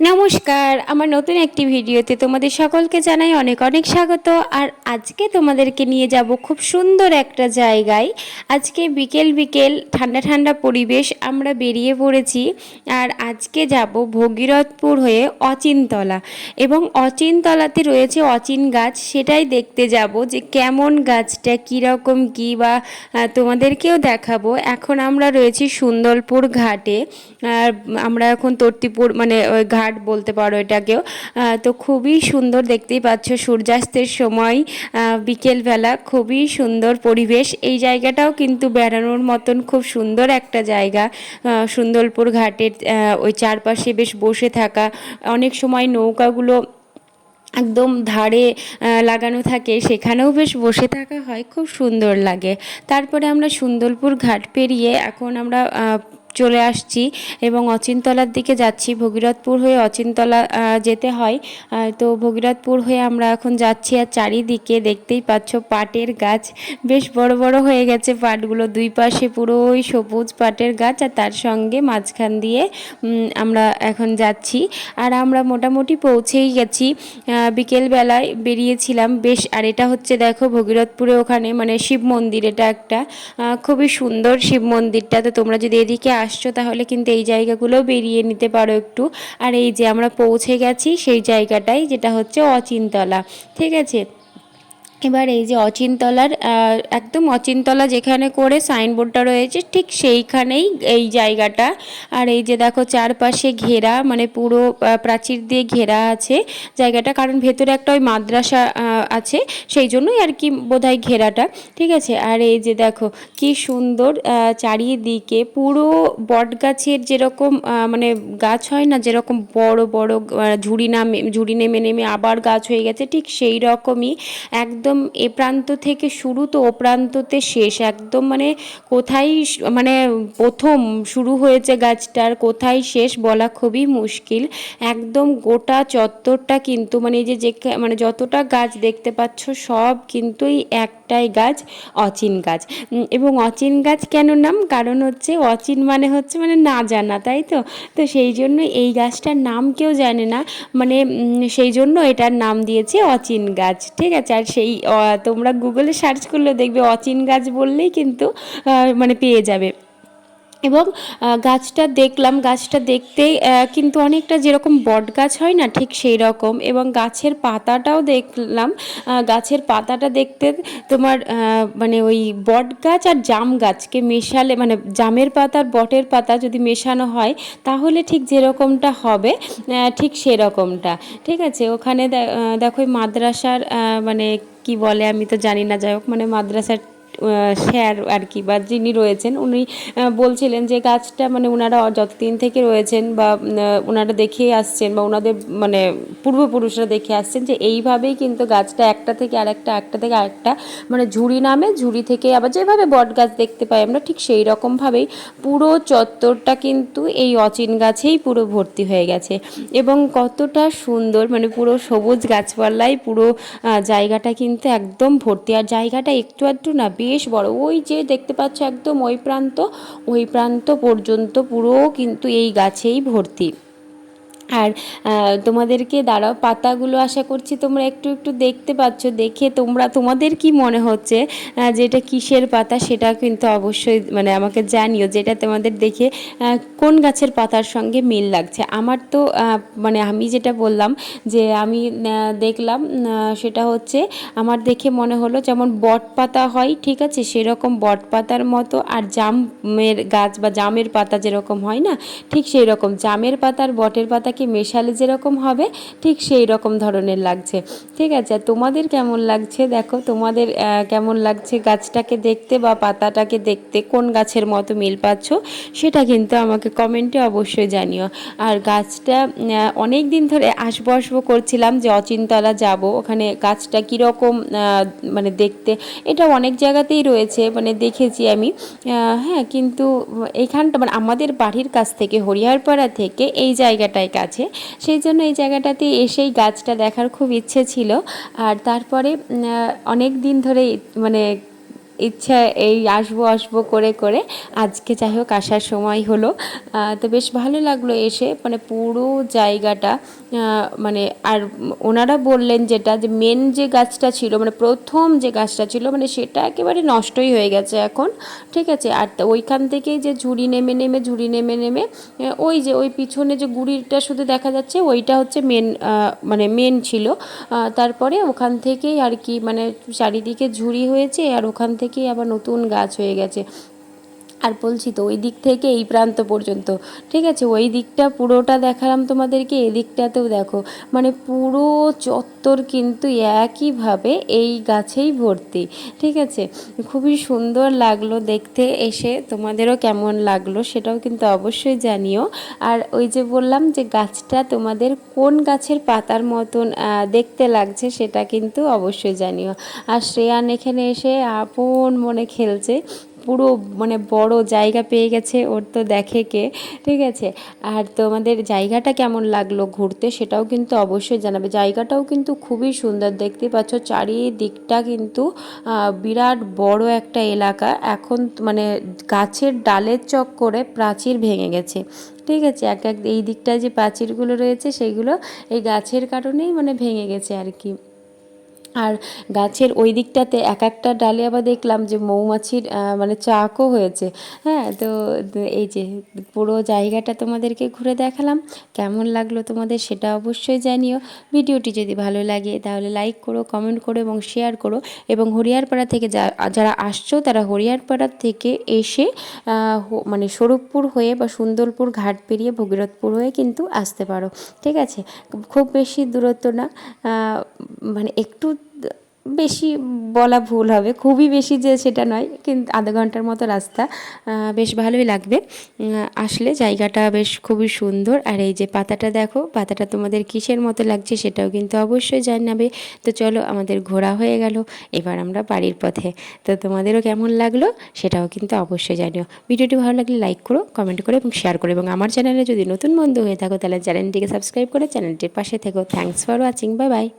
নমস্কার, আমার নতুন একটি ভিডিওতে তোমাদের সকলকে জানাই অনেক অনেক স্বাগত। আর আজকে তোমাদেরকে নিয়ে যাব খুব সুন্দর একটা জায়গায়। আজকে বিকেল বিকেল ঠান্ডা ঠান্ডা পরিবেশ, আমরা বেরিয়ে পড়েছি। আর আজকে যাব ভগীরথপুর হয়ে অচিনতলা, এবং অচিনতলাতে রয়েছে অচিন গাছ, সেটাই দেখতে যাব যে কেমন গাছটা, কীরকম কী বা তোমাদেরকেও দেখাবো। এখন আমরা রয়েছি সুন্দরপুর ঘাটে। আর আমরা এখন তর্তিপুর মানে ওই ঘাট বলতে পারো এটাকেও। তো খুবই সুন্দর, দেখতেই পাচ্ছ সূর্যাস্তের সময় বিকেলবেলা খুবই সুন্দর পরিবেশ। এই জায়গাটাও কিন্তু বেড়ানোর মতন খুব সুন্দর একটা জায়গা। সুন্দরপুর ঘাটের ওই চারপাশে বেশ বসে থাকা, অনেক সময় নৌকাগুলো একদম ধারে লাগানো থাকে, সেখানেও বেশ বসে থাকা হয়, খুব সুন্দর লাগে। তারপরে আমরা সুন্দরপুর ঘাট পেরিয়ে এখন আমরা চলে আসছি এবং অচিনতলার দিকে যাচ্ছি। ভগীরথপুর হয়ে অচিনতলা যেতে হয়। তো ভগীরথপুর হয়ে আমরা এখন যাচ্ছি। আর চারিদিকে দেখতেই পাচ্ছ পাটের গাছ, বেশ বড় বড় হয়ে গেছে পাটগুলো, দুই পাশে পুরোই সবুজ পাটের গাছ, আর তার সঙ্গে মাঝখান দিয়ে আমরা এখন যাচ্ছি। আর আমরা মোটামুটি পৌঁছেই গেছি। বিকেলবেলায় বেরিয়েছিলাম বেশ। আর এটা হচ্ছে দেখো ভগীরথপুরে ওখানে মানে শিব মন্দির, এটা একটা খুবই সুন্দর শিব মন্দিরটা। তো তোমরা যদি এদিকে আসছো তাহলে কিন্তু এই জায়গাগুলোও বেরিয়ে নিতে পারো একটু। আর এই যে আমরা পৌঁছে গেছি সেই জায়গাটাই, যেটা হচ্ছে অচিনতলা, ঠিক আছে। এবার এই যে অচিনতলার একদম অচিনতলা যেখানে করে সাইনবোর্ডটা রয়েছে ঠিক সেইখানেই এই জায়গাটা। আর এই যে দেখো চারপাশে ঘেরা, মানে পুরো প্রাচীর দিয়ে ঘেরা আছে জায়গাটা, কারণ ভেতরে একটা ওই মাদ্রাসা আছে, সেই জন্যই আর কি বোধহয় ঘেরাটা, ঠিক আছে। আর এই যে দেখো কি সুন্দর চারিদিকে পুরো বট গাছের যেরকম মানে গাছ হয় না, যেরকম বড় বড় ঝুড়ি নেমে নেমে আবার গাছ হয়ে গেছে, ঠিক সেই রকমই একদম এ প্রান্ত থেকে শুরু তো ও প্রান্ততে শেষ, একদম মানে কোথায় মানে প্রথম শুরু হয়েছে গাছটার কোথায় শেষ বলা খুবই মুশকিল। একদম গোটা চত্বরটা কিন্তু মানে এই যে মানে যতটা গাছ দেখতে পাচ্ছ সব কিন্তু এই একটাই গাছ, অচিন গাছ। এবং অচিন গাছ কেন নাম, কারণ হচ্ছে অচিন মানে হচ্ছে মানে না জানা, তাই তো। তো সেই জন্য এই গাছটার নাম কেউ জানে না, মানে সেই জন্য এটার নাম দিয়েছে অচিন গাছ, ঠিক আছে। আর সেই তোমরা গুগলে সার্চ করলে দেখবে অচিন গাছ বললেই কিন্তু মানে পেয়ে যাবে। এবং গাছটা দেখলাম, গাছটা দেখতে কিন্তু অনেকটা যেরকম বট গাছ হয় না ঠিক সেই রকম। এবং গাছের পাতাটাও দেখলাম, গাছের পাতাটা দেখতে তোমার মানে ওই বট গাছ আর জাম গাছকে মেশালে, মানে জামের পাতা আর বটের পাতা যদি মেশানো হয় তাহলে ঠিক যেরকমটা হবে ঠিক সেরকমটা, ঠিক আছে। ওখানে দেখো মাদ্রাসার মানে কি বলে আমি তো জানি না, যাই হোক মানে মাদ্রাসার স্যার আর কি বা যিনি রয়েছেন উনি বলছিলেন যে গাছটা মানে ওনারা যতদিন থেকে রয়েছেন বা ওনারা দেখে আসছেন বা ওনাদের মানে পূর্বপুরুষরা দেখে আসছেন যে এইভাবেই কিন্তু গাছটা একটা থেকে আরেকটা, একটা থেকে আরেকটা মানে ঝুড়ি নামে, ঝুড়ি থেকে আবার যেভাবে বট গাছ দেখতে পাই আমরা ঠিক সেই রকমভাবেই পুরো চত্বরটা কিন্তু এই অচিন গাছেই পুরো ভর্তি হয়ে গেছে। এবং কতটা সুন্দর, মানে পুরো সবুজ গাছপালায় পুরো জায়গাটা কিন্তু একদম ভর্তি। আর জায়গাটা একটু আধটু না, বেশ বড়। ওই যে দেখতে পাচ্ছ একদম ওই প্রান্ত পর্যন্ত পুরো কিন্তু এই গাছেই ভর্তি। আর তোমাদেরকে দাঁড়াও পাতাগুলো আশা করছি তোমরা একটু একটু দেখতে পাচ্ছ, দেখে তোমাদের কি মনে হচ্ছে যে এটা কিসের পাতা সেটা কিন্তু অবশ্যই মানে আমাকে জানিও, যেটা তোমাদের দেখে কোন গাছের পাতার সঙ্গে মিল লাগছে। আমার তো মানে আমি যেটা বললাম যে আমি দেখলাম সেটা হচ্ছে আমার দেখে মনে হলো যেমন বট পাতা হয়, ঠিক আছে, সেরকম বট পাতার মতো। আর জামের গাছ বা জামের পাতা যেরকম হয় না ঠিক সেই রকম জামের পাতা আর বটের পাতাকে মেশালে যেরকম হবে ঠিক সেই রকম ধরনের লাগছে, ঠিক আছে। তোমাদের কেমন লাগছে দেখো, তোমাদের কেমন লাগছে গাছটাকে দেখতে বা পাতাটাকে দেখতে, কোন গাছের মতো মিল পাচ্ছ সেটা কিন্তু আমাকে কমেন্টে অবশ্যই জানিও। আর গাছটা অনেক দিন ধরে আসবো করছিলাম যে অচিনতলা যাব, ওখানে গাছটা কীরকম মানে দেখতে, এটা অনেক জায়গাতেই রয়েছে মানে দেখেছি আমি, হ্যাঁ, কিন্তু এইখানটা মানে আমাদের বাড়ির কাছ থেকে হরিহরপাড়া থেকে এই জায়গাটায় কাছে, সেই জন্য এই জায়গাটাতে এসেই গাছটা দেখার খুব ইচ্ছে ছিল। আর তারপরে অনেক দিন ধরে মানে ইচ্ছা এই আসবো আসবো করে করে আজকে যাই হোক আসার সময় হলো। তো বেশ ভালো লাগলো এসে, মানে পুরো জায়গাটা মানে আর ওনারা বললেন যেটা যে মেন যে গাছটা ছিল, মানে প্রথম যে গাছটা ছিল, মানে সেটা একেবারে নষ্টই হয়ে গেছে এখন, ঠিক আছে। আর ওইখান থেকেই যে ঝুড়ি নেমে নেমে ওই যে ওই পিছনে যে গুড়িটা শুধু দেখা যাচ্ছে ওইটা হচ্ছে মেন, মানে মেন ছিল। তারপরে ওখান থেকেই আর কি মানে চারিদিকে ঝুড়ি হয়েছে, আর ওখান থেকেই আবার নতুন গাছ হয়ে গেছে। আর বলছি তো ওই দিক থেকে এই প্রান্ত পর্যন্ত, ঠিক আছে, ওই দিকটা পুরোটা দেখালাম তোমাদেরকে, এই দিকটাতেও দেখো, মানে পুরো চত্বর কিন্তু একইভাবে এই গাছেই ভর্তি, ঠিক আছে। খুবই সুন্দর লাগলো দেখতে এসে। তোমাদেরও কেমন লাগলো সেটাও কিন্তু অবশ্যই জানিও। আর ওই যে বললাম যে গাছটা তোমাদের কোন গাছের পাতার মতন দেখতে লাগছে সেটা কিন্তু অবশ্যই জানিও। আর শ্রেয়ান এখানে এসে আপন মনে খেলছে, পুরো মানে বড় জায়গা পেয়ে গেছে ওর, তো দেখে কে, ঠিক আছে। আর তোমাদের জায়গাটা কেমন লাগলো ঘুরতে সেটাও কিন্তু অবশ্যই জানাবে। জায়গাটাও কিন্তু খুবই সুন্দর, দেখতে পাচ্ছ চারিদিকটা কিন্তু বিরাট বড় একটা এলাকা। এখন মানে গাছের ডালের চক্করে প্রাচীর ভেঙে গেছে, ঠিক আছে। এক এক এই দিকটায় যে প্রাচীরগুলো রয়েছে সেগুলো এই গাছের কারণেই মানে ভেঙে গেছে আর কি। আর গাছের ওই দিকটাতে এক একটা ডালে আবার দেখলাম যে মৌমাছির মানে চাকও হয়েছে। হ্যাঁ, তো এই যে পুরো জায়গাটা তোমাদেরকে ঘুরে দেখালাম, কেমন লাগলো তোমাদের সেটা অবশ্যই জানিও। ভিডিওটি যদি ভালো লাগে তাহলে লাইক করো, কমেন্ট করো এবং শেয়ার করো। এবং হরিয়ারপাড়া থেকে যারা আসছো তারা হরিয়ারপাড়া থেকে এসে মানে স্বরূপপুর হয়ে বা সুন্দরপুর ঘাট পেরিয়ে ভগীরথপুর হয়ে কিন্তু আসতে পারো, ঠিক আছে। খুব বেশি দূরত্ব না, মানে একটু বেশি বলা ভুল হবে, খুবই বেশি যে সেটা নয়, কিন্তু আধা ঘন্টার মতো রাস্তা। বেশ ভালোই লাগবে আসলে, জায়গাটা বেশ খুবই সুন্দর। আর এই যে পাতাটা দেখো, পাতাটা তোমাদের কিসের মতো লাগছে সেটাও কিন্তু অবশ্যই জানাবে। তো চলো, আমাদের ঘোরা হয়ে গেল, এবার আমরা বাড়ির পথে। তো তোমাদেরও কেমন লাগলো সেটাও কিন্তু অবশ্যই জানিও। ভিডিওটি ভালো লাগলে লাইক করো, কমেন্ট করো এবং শেয়ার করো। এবং আমার চ্যানেলে যদি নতুন বন্ধু হয়ে থাকো তাহলে চ্যানেলটিকে সাবস্ক্রাইব করে চ্যানেলটির পাশে থেকো। Thanks for watching, bye bye.